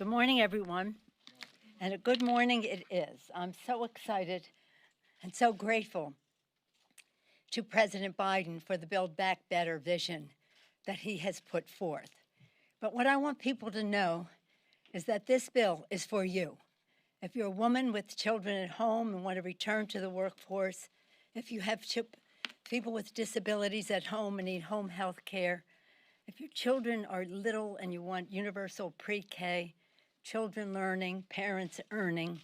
Good morning, everyone. And a good morning it is. I'm so excited and so grateful to President Biden for the Build Back Better vision that he has put forth. But what I want people to know is that this bill is for you. If you're a woman with children at home and want to return to the workforce, if you have people with disabilities at home and need home health care, if your children are little and you want universal pre-K, children learning, parents earning,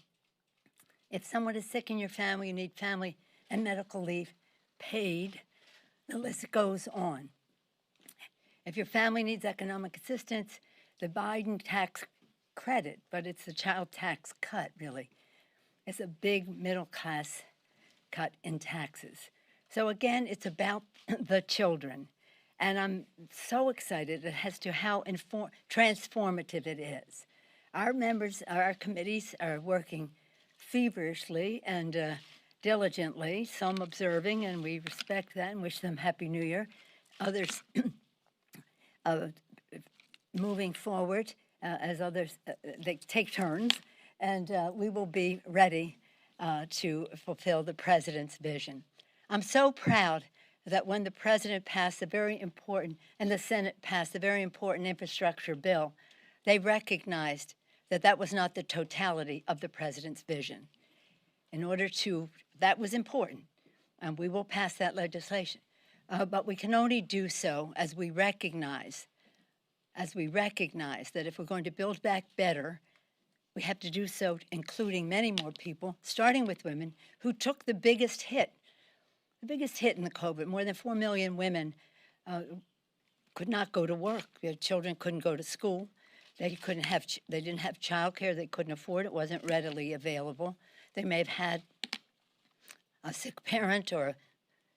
if someone is sick in your family, you need family and medical leave paid, the list goes on. If your family needs economic assistance, the Biden tax credit, but it's the child tax cut, really. It's a big middle class cut in taxes. So again, it's about the children. And I'm so excited as to how transformative it is. Our members, our committees are working feverishly and diligently, some observing, and we respect that and wish them Happy New Year. Others moving forward as others, they take turns, and we will be ready to fulfill the president's vision. I'm so proud that when the president passed a very important, and the Senate passed a very important infrastructure bill, they recognized that that was not the totality of the president's vision. That was important, and we will pass that legislation. But we can only do so as we recognize that if we're going to build back better, we have to do so including many more people, starting with women, who took the biggest hit in the COVID. More than 4 million women could not go to work. Their children couldn't go to school. They didn't have child care. They couldn't afford it. It wasn't readily available. They may have had a sick parent or a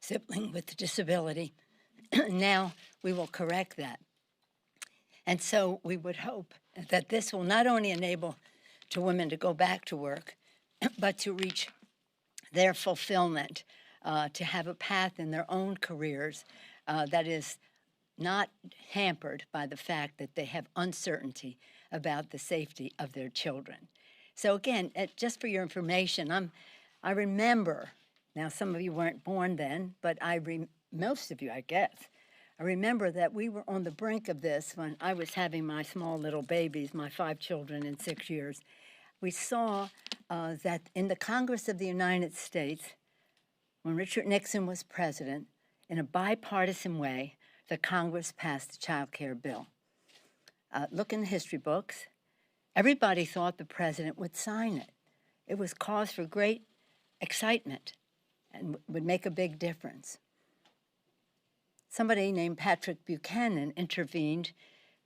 sibling with a disability. Now we will correct that. And so we would hope that this will not only enable women to go back to work, but to reach their fulfillment, to have a path in their own careers that is not hampered by the fact that they have uncertainty about the safety of their children. So again, just for your information, I remember, now some of you weren't born then, but most of you, I guess, I remember that we were on the brink of this when I was having my small little babies, my 5 children in 6 years. We saw that in the Congress of the United States, when Richard Nixon was president, in a bipartisan way, the Congress passed the child care bill. Look in the history books. Everybody thought the president would sign it. It was cause for great excitement and would make a big difference. Somebody named Patrick Buchanan intervened,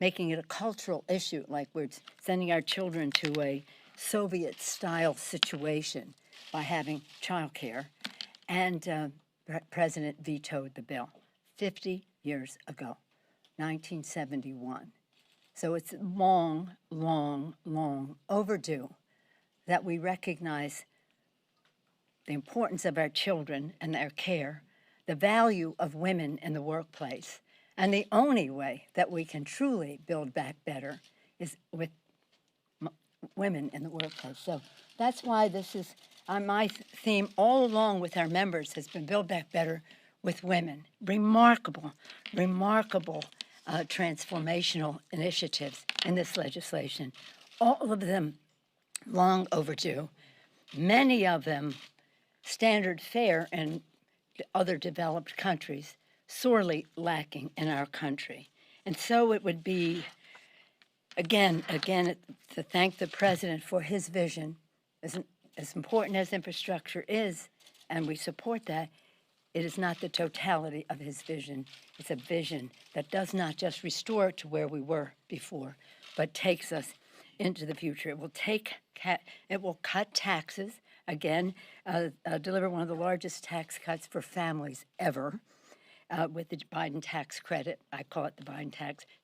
making it a cultural issue, like we're sending our children to a Soviet-style situation by having child care. And the president vetoed the bill 50 years ago, 1971. So it's long, long, long overdue that we recognize the importance of our children and their care, the value of women in the workplace. And the only way that we can truly build back better is with women in the workplace. So that's why this is my theme all along with our members has been Build Back Better with women. Remarkable, remarkable transformational initiatives in this legislation. All of them long overdue. Many of them standard fare in other developed countries, sorely lacking in our country. And so it would be, again, to thank the president for his vision. As important as infrastructure is, and we support that, it is not the totality of his vision. It's a vision that does not just restore it to where we were before, but takes us into the future. It will cut taxes, again, deliver one of the largest tax cuts for families ever with the Biden tax credit. I call it the Biden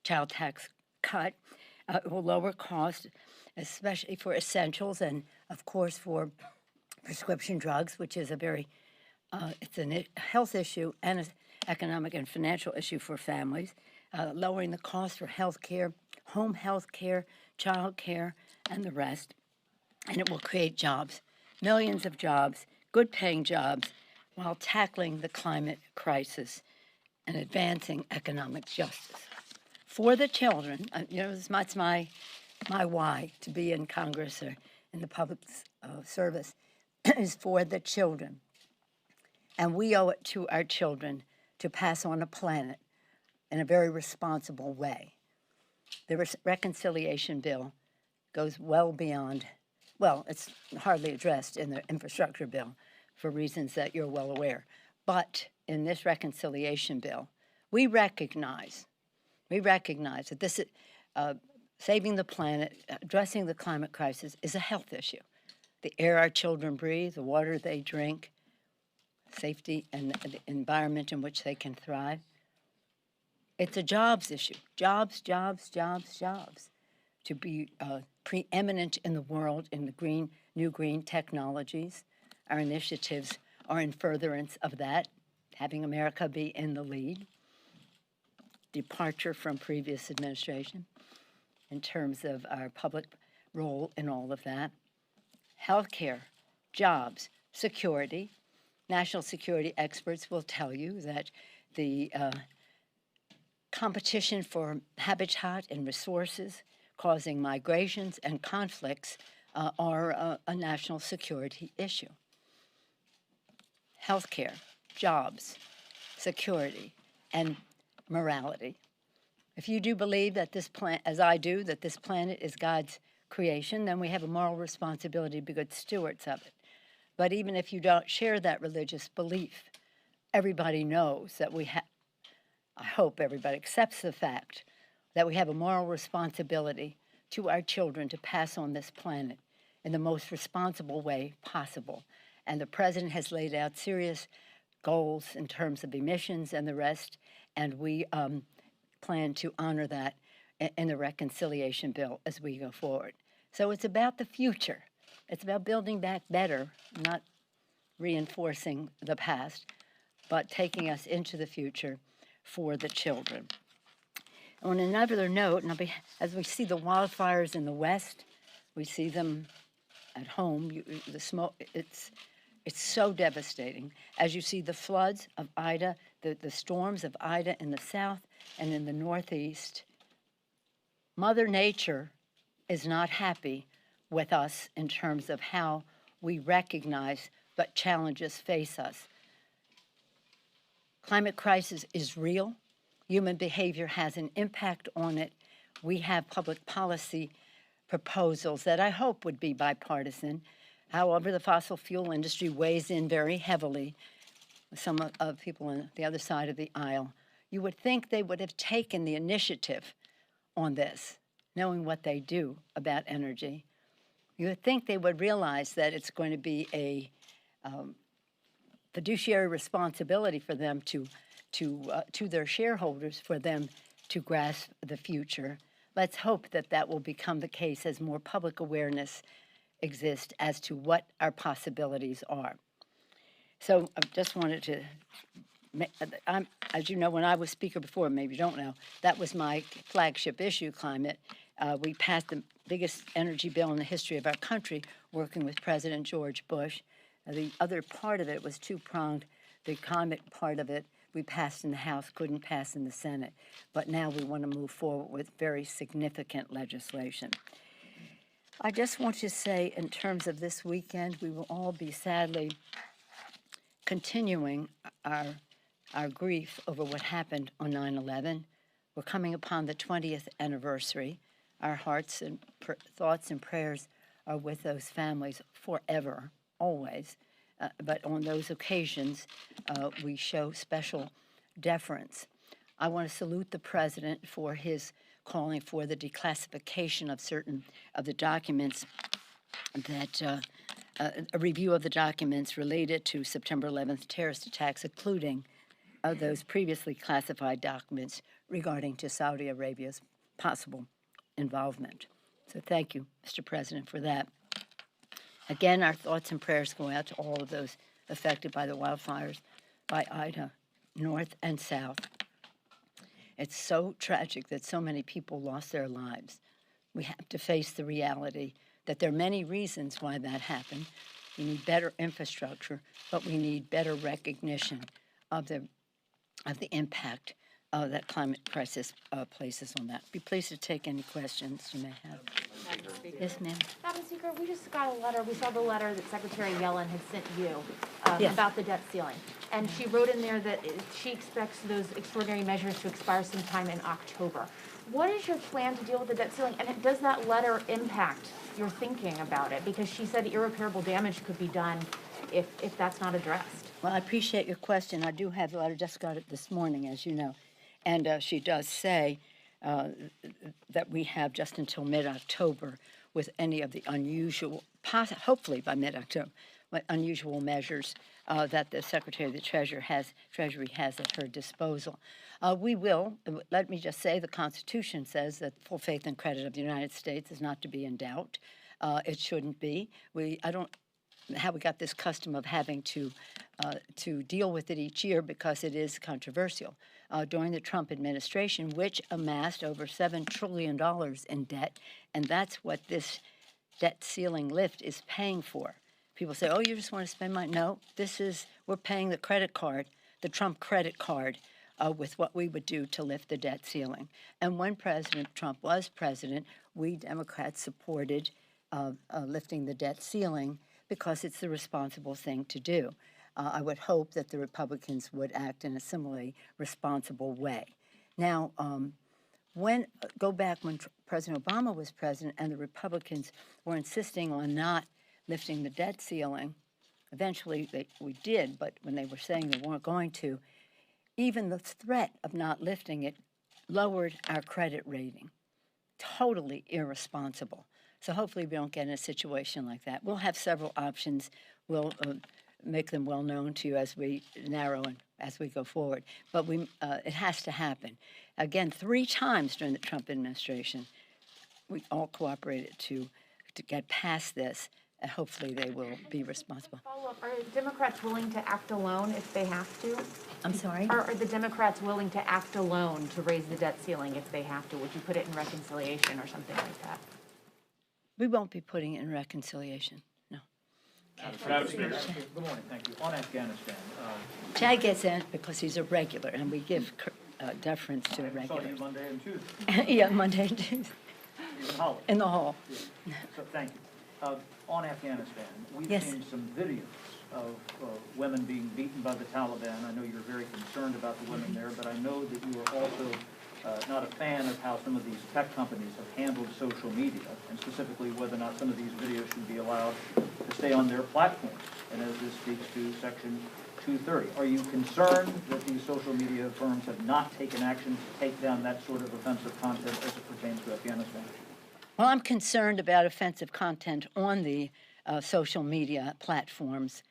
child tax cut. It will lower costs, especially for essentials and, of course, for prescription drugs, which is it's a health issue and an economic and financial issue for families. lowering the cost for health care, home health care, child care, and the rest. And it will create jobs, millions of jobs, good-paying jobs, while tackling the climate crisis and advancing economic justice. For the children, that's my why to be in Congress or in the public service is for the children. And we owe it to our children to pass on a planet in a very responsible way. The reconciliation bill goes well beyond, well, it's hardly addressed in the infrastructure bill for reasons that you're well aware. But in this reconciliation bill, we recognize that this is, saving the planet, addressing the climate crisis is a health issue. The air our children breathe, the water they drink, safety and the environment in which they can thrive. It's a jobs issue. Jobs. To be preeminent in the world in the new green technologies. Our initiatives are in furtherance of that, having America be in the lead. Departure from previous administration in terms of our public role in all of that. Healthcare, jobs, security. National security experts will tell you that the competition for habitat and resources causing migrations and conflicts are a national security issue. Healthcare, jobs, security, and morality. If you do believe that this planet, as I do, that this planet is God's creation, then we have a moral responsibility to be good stewards of it. But even if you don't share that religious belief, everybody knows that I hope everybody accepts the fact that we have a moral responsibility to our children to pass on this planet in the most responsible way possible. And the president has laid out serious goals in terms of emissions and the rest, and we plan to honor that in the reconciliation bill as we go forward. So it's about the future. It's about building back better, not reinforcing the past, but taking us into the future for the children. On another note, as we see the wildfires in the West, we see them at home. The smoke, it's so devastating. As you see the floods of Ida, the storms of Ida in the south and in the northeast, Mother Nature is not happy with us in terms of how we recognize what challenges face us. Climate crisis is real. Human behavior has an impact on it. We have public policy proposals that I hope would be bipartisan. However, the fossil fuel industry weighs in very heavily. Some of people on the other side of the aisle. You would think they would have taken the initiative on this, knowing what they do about energy. You would think they would realize that it's going to be a fiduciary responsibility for them to their shareholders, for them to grasp the future. Let's hope that that will become the case as more public awareness exists as to what our possibilities are. So I just wanted to, as you know, when I was speaker before, maybe you don't know, that was my flagship issue, climate. We passed the biggest energy bill in the history of our country, working with President George Bush. The other part of it was two-pronged. The climate part of it we passed in the House, couldn't pass in the Senate. But now we want to move forward with very significant legislation. I just want to say, in terms of this weekend, we will all be sadly continuing our grief over what happened on 9/11. We're coming upon the 20th anniversary. Our hearts and thoughts and prayers are with those families forever, always. But on those occasions, we show special deference. I want to salute the president for his calling for the declassification of certain of the documents that a review of the documents related to September 11th terrorist attacks, including those previously classified documents regarding to Saudi Arabia's possible involvement. So thank you, Mr. President, for that. Again, our thoughts and prayers go out to all of those affected by the wildfires by Ida, north and south. It's so tragic that so many people lost their lives. We have to face the reality that there are many reasons why that happened. We need better infrastructure, but we need better recognition of the impact that climate crisis places on that. Be pleased to take any questions you may have. Yes, ma'am. Madam Speaker, we just got a letter. We saw the letter that Secretary Yellen had sent you Yes. about the debt ceiling. And she wrote in there that she expects those extraordinary measures to expire sometime in October. What is your plan to deal with the debt ceiling? And does that letter impact your thinking about it? Because she said irreparable damage could be done if that's not addressed. Well, I appreciate your question. I do have the letter, just got it this morning, as you know. And she does say that we have just until mid-October with any of the unusual, hopefully by mid-October, unusual measures that the Secretary of the Treasury has at her disposal. We will, let me just say, the Constitution says that full faith and credit of the United States is not to be in doubt. It shouldn't be. I don't how we got this custom of having to deal with it each year because it is controversial. During the Trump administration, which amassed over $7 trillion in debt, and that's what this debt ceiling lift is paying for. People say, oh, you just want to spend money. No, we're paying the credit card, the Trump credit card, with what we would do to lift the debt ceiling. And when President Trump was president, we Democrats supported lifting the debt ceiling because it's the responsible thing to do. I would hope that the Republicans would act in a similarly responsible way. Now, go back when President Obama was president and the Republicans were insisting on not lifting the debt ceiling, eventually we did, but when they were saying they weren't going to, even the threat of not lifting it lowered our credit rating. Totally irresponsible. So hopefully we don't get in a situation like that. We'll have several options. We'll make them well known to you as we narrow and as we go forward. But it has to happen. Again, 3 times during the Trump administration, we all cooperated to get past this, and hopefully they will be responsible. Follow-up, are Democrats willing to act alone if they have to? I'm sorry? Are the Democrats willing to act alone to raise the debt ceiling if they have to? Would you put it in reconciliation or something like that? We won't be putting it in reconciliation, no. Madam Speaker. Good morning, thank you. On Afghanistan. Chad gets in because he's a regular, and we give deference to a I saw regular. you Monday and Tuesday. Yeah, Monday and Tuesday. In In the hall. the hall. Yeah. So, thank you. On Afghanistan, we've Yes. seen some videos of women being beaten by the Taliban. I know you're very concerned about the women there, but I know that you are also not a fan of how some of these tech companies have handled social media, and specifically whether or not some of these videos should be allowed to stay on their platforms. And as this speaks to Section 230, are you concerned that these social media firms have not taken action to take down that sort of offensive content as it pertains to Afghanistan? Well, I'm concerned about offensive content on the social media platforms,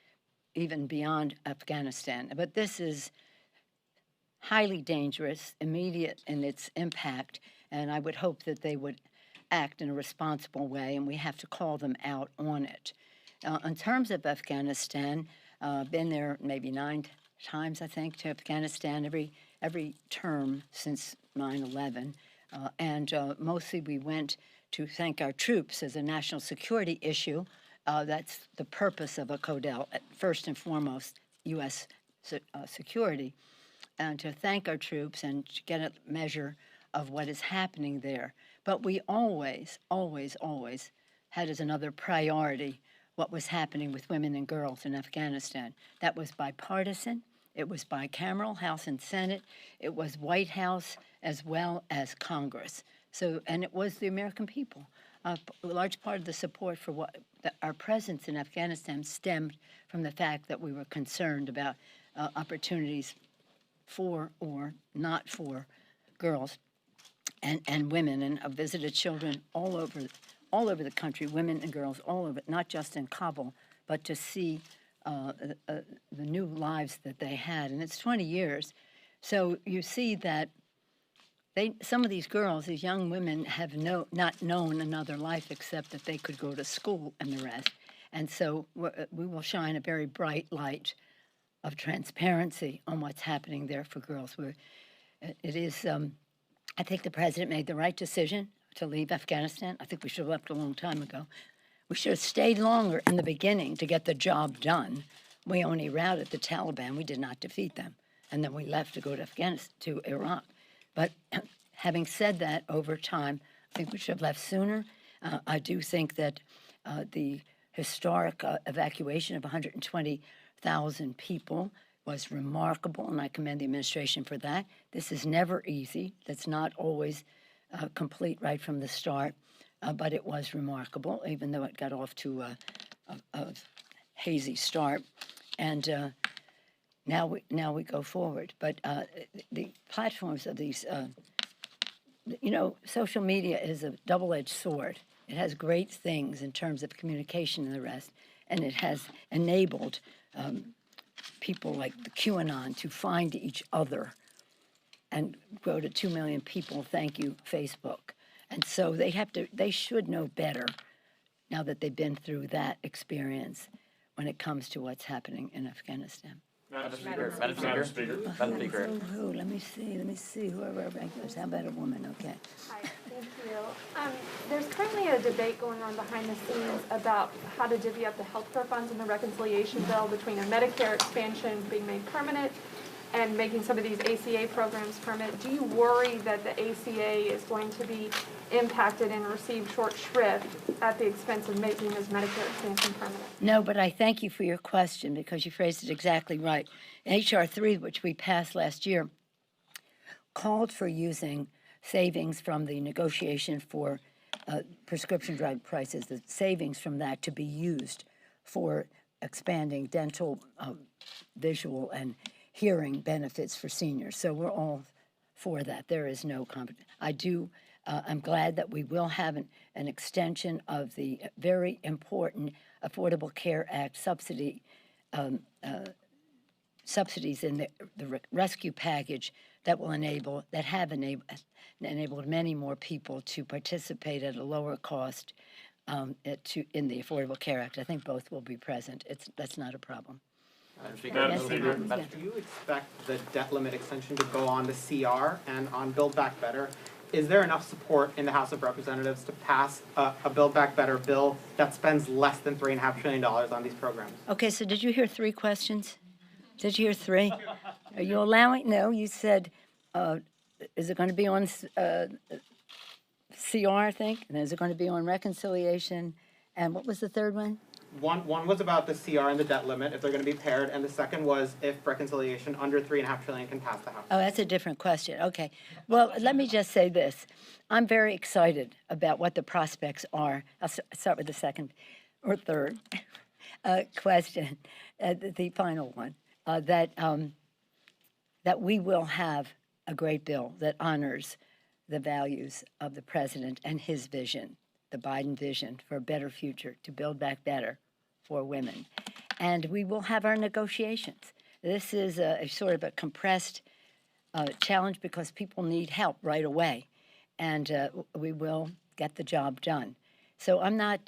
even beyond Afghanistan. But this is highly dangerous, immediate in its impact, and I would hope that they would act in a responsible way, and we have to call them out on it. In terms of Afghanistan, been there maybe 9 times, I think, to Afghanistan every term since 9/11, and mostly we went to thank our troops as a national security issue. That's the purpose of a CODEL, first and foremost, U.S. security, and to thank our troops and to get a measure of what is happening there. But we always, always, always had as another priority what was happening with women and girls in Afghanistan. That was bipartisan. It was bicameral, House and Senate. It was White House as well as Congress. So, and it was the American people. A large part of the support for our presence in Afghanistan stemmed from the fact that we were concerned about opportunities for or not for girls and women, and I've visited children all over the country, women and girls all over, not just in Kabul, but to see the new lives that they had. And it's 20 years. So you see that some of these girls, these young women, have not known another life except that they could go to school and the rest. And so we will shine a very bright light of transparency on what's happening there for girls. It is, I think the president made the right decision to leave Afghanistan. I think we should have left a long time ago. We should have stayed longer in the beginning to get the job done. We only routed the Taliban. We did not defeat them. And then we left to go to Afghanistan, to Iraq. But having said that, over time, I think we should have left sooner. I do think that the historic evacuation of 120,000 people was remarkable, and I commend the administration for that. This is never easy. That's not always complete right from the start, but it was remarkable, even though it got off to a hazy start. And now we go forward. But the platforms of these, social media is a double-edged sword. It has great things in terms of communication and the rest, and it has enabled people like the QAnon to find each other and grow to 2 million people. Thank you, Facebook. And so they should know better now that they've been through that experience when it comes to what's happening in Afghanistan. Madam Speaker. Madam Speaker. Oh, let me see, whoever our regulars, how about a woman, okay. Hi, thank you. There's currently a debate going on behind the scenes about how to divvy up the healthcare funds in the reconciliation bill between a Medicare expansion being made permanent and making some of these ACA programs permanent. Do you worry that the ACA is going to be impacted and receive short shrift at the expense of making this Medicare expansion permanent? No, but I thank you for your question because you phrased it exactly right. H.R. 3, which we passed last year, called for using savings from the negotiation for prescription drug prices, the savings from that to be used for expanding dental, visual, and hearing benefits for seniors. So we're all for that. There is no competition. I'm glad that we will have an extension of the very important Affordable Care Act subsidies in the rescue package that have enabled many more people to participate at a lower cost in the Affordable Care Act. I think both will be present. That's not a problem. Yes, Do you expect the debt limit extension to go on the CR and on Build Back Better? Is there enough support in the House of Representatives to pass a Build Back Better bill that spends less than $3.5 trillion on these programs? Okay, so did you hear 3 questions? Did you hear 3? Are you allowing? No, you said, is it going to be on CR, I think? And is it going to be on reconciliation? And what was the third one? One was about the CR and the debt limit, if they're going to be paired, and the second was if reconciliation under $3.5 trillion can pass the House. Oh, that's a different question. Okay. Well, let me just say this. I'm very excited about what the prospects are. I'll start with the second or third question, the final one, that we will have a great bill that honors the values of the president and his vision, the Biden vision for a better future, to build back better for women. And we will have our negotiations. This is a sort of a compressed challenge because people need help right away. And we will get the job done. So I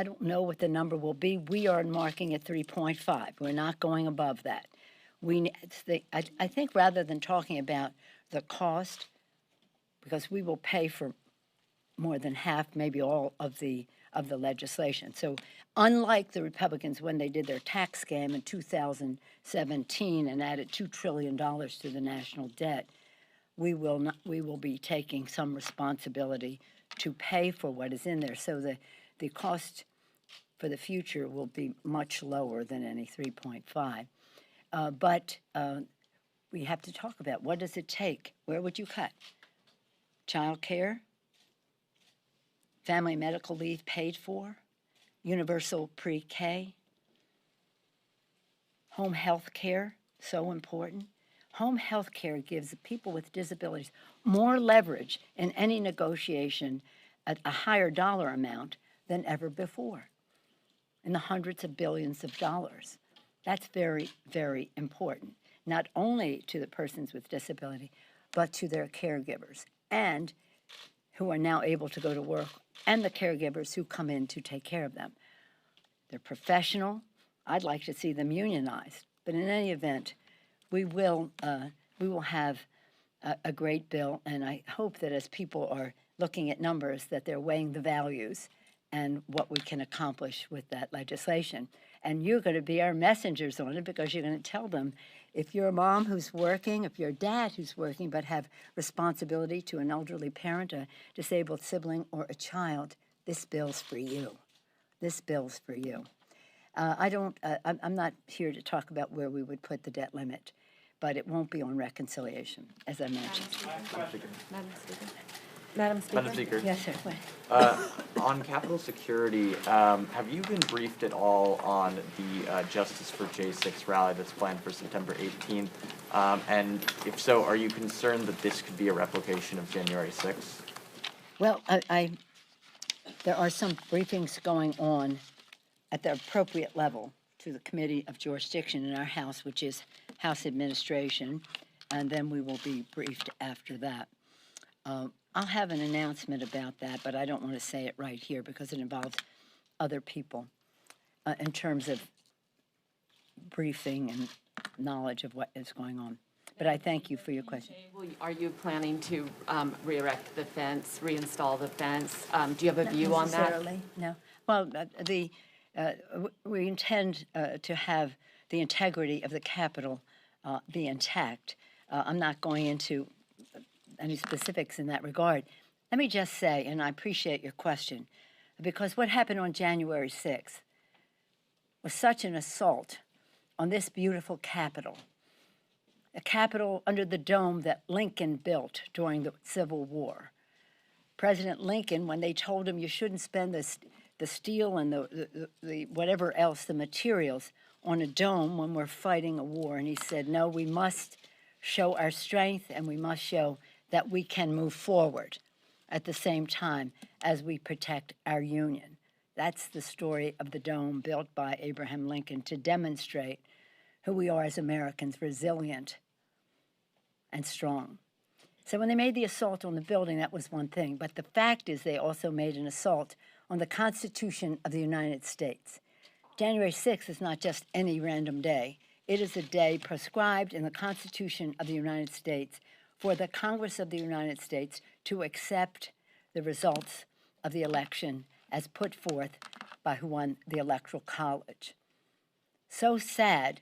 don't know what the number will be. We are marking at 3.5. We're not going above that. I think rather than talking about the cost, because we will pay for more than half, maybe all of the legislation. So unlike the Republicans when they did their tax scam in 2017 and added $2 trillion to the national debt, we will be taking some responsibility to pay for what is in there. So the cost for the future will be much lower than any 3.5. But we have to talk about what does it take? Where would you cut? Child care? Family medical leave paid for, universal pre-K, home health care, so important. Home health care gives people with disabilities more leverage in any negotiation at a higher dollar amount than ever before, in the hundreds of billions of dollars. That's very, very important, not only to the persons with disability, but to their caregivers, and who are now able to go to work, and the caregivers who come in to take care of them. They're professional. I'd like to see them unionized. But in any event, we will have a great bill, and I hope that as people are looking at numbers, that they're weighing the values and what we can accomplish with that legislation. And you're going to be our messengers on it, because you're going to tell them, if you're a mom who's working, if you're a dad who's working but have responsibility to an elderly parent, a disabled sibling, or a child, this bill's for you. This bill's for you. I'm not here to talk about where we would put the debt limit, but it won't be on reconciliation, as I mentioned. Madam Speaker? Madam Speaker, Yes, sir. What? on capital security, have you been briefed at all on the Justice for J6 rally that's planned for September 18th? And if so, are you concerned that this could be a replication of January 6th? Well, there are some briefings going on at the appropriate level to the Committee of Jurisdiction in our House, which is House Administration, and then we will be briefed after that. I'll have an announcement about that, but I don't want to say it right here because it involves other people in terms of briefing and knowledge of what is going on. But I thank you for your question. Are you planning to re-erect the fence, reinstall the fence? Do you have a view on that? Necessarily, no. Well, we intend to have the integrity of the Capitol be intact. I'm not going into any specifics in that regard. Let me just say, and I appreciate your question, because what happened on January 6th was such an assault on this beautiful Capitol, a Capitol under the dome that Lincoln built during the Civil War. President Lincoln, when they told him you shouldn't spend the steel and the whatever else, the materials, on a dome when we're fighting a war, and he said, no, we must show our strength and we must show that we can move forward at the same time as we protect our Union. That's the story of the dome built by Abraham Lincoln to demonstrate who we are as Americans, resilient and strong. So when they made the assault on the building, that was one thing. But the fact is they also made an assault on the Constitution of the United States. January 6th is not just any random day. It is a day prescribed in the Constitution of the United States for the Congress of the United States to accept the results of the election as put forth by who won the Electoral College. So sad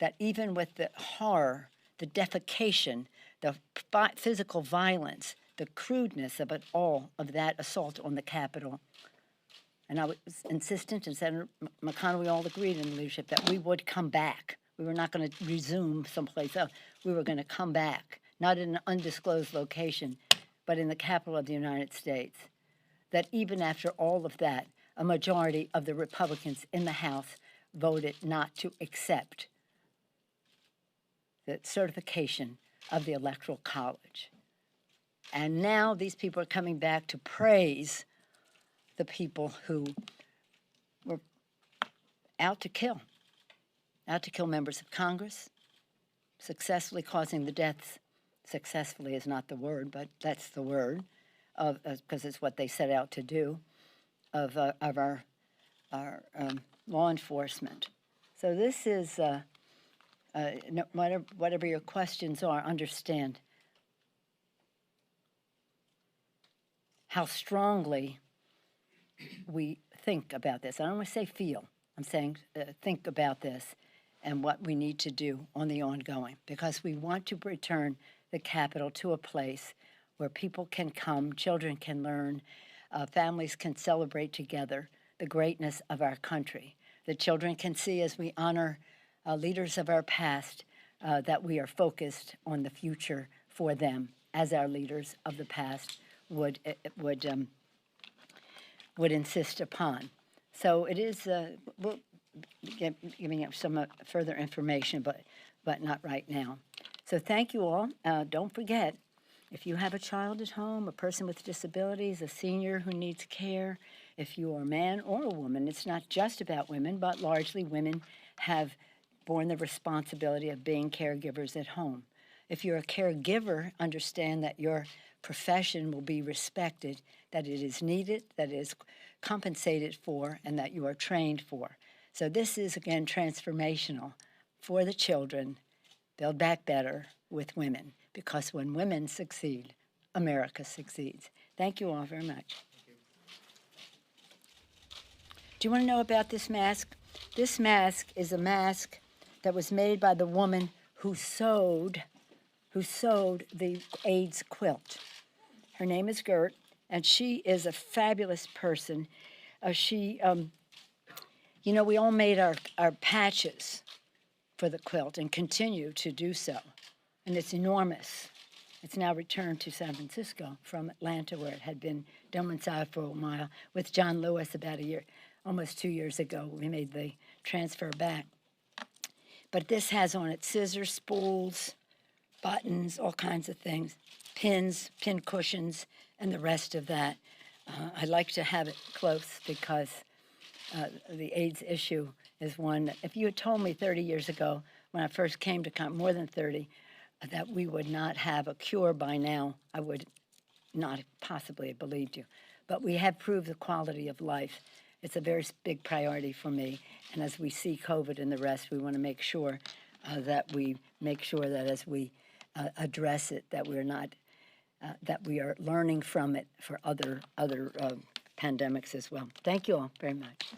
that even with the horror, the defecation, the physical violence, the crudeness of it all, of that assault on the Capitol, and I was insistent, and Senator McConnell, we all agreed in leadership that we would come back. We were not going to resume someplace else. We were going to come back, not in an undisclosed location, but in the Capitol of the United States. That even after all of that, a majority of the Republicans in the House voted not to accept the certification of the Electoral College. And now these people are coming back to praise the people who were out to kill members of Congress, successfully causing the deaths. Successfully is not the word, but that's the word, because it's what they set out to do, of our law enforcement. So this is, whatever your questions are, understand how strongly we think about this. I don't want to say feel. I'm saying think about this and what we need to do on the ongoing, because we want to return the Capitol to a place where people can come, children can learn, families can celebrate together the greatness of our country. The children can see, as we honor leaders of our past, that we are focused on the future for them, as our leaders of the past would insist upon. So it is, we'll giving up some further information, but not right now. So thank you all. Don't forget, if you have a child at home, a person with disabilities, a senior who needs care, if you are a man or a woman, it's not just about women, but largely women have borne the responsibility of being caregivers at home. If you're a caregiver, understand that your profession will be respected, that it is needed, that it is compensated for, and that you are trained for. So this is, again, transformational for the children Build Back Better with women, because when women succeed, America succeeds. Thank you all very much. Do you want to know about this mask? This mask is a mask that was made by the woman who sewed the AIDS quilt. Her name is Gert, and she is a fabulous person. You know, we all made our patches for the quilt and continue to do so, and it's enormous. It's now returned to San Francisco from Atlanta, where it had been domiciled for a while. With John Lewis about a year, almost 2 years ago, we made the transfer back. But this has on it scissors, spools, buttons, all kinds of things, pins, pin cushions, and the rest of that. I like to have it close because the AIDS issue is one that, if you had told me 30 years ago, when I first came to more than 30, that we would not have a cure by now, I would not possibly have believed you. But we have proved the quality of life. It's a very big priority for me. And as we see COVID and the rest, we want to make sure that as we address it, that we're not, that we are learning from it for other pandemics as well. Thank you all very much.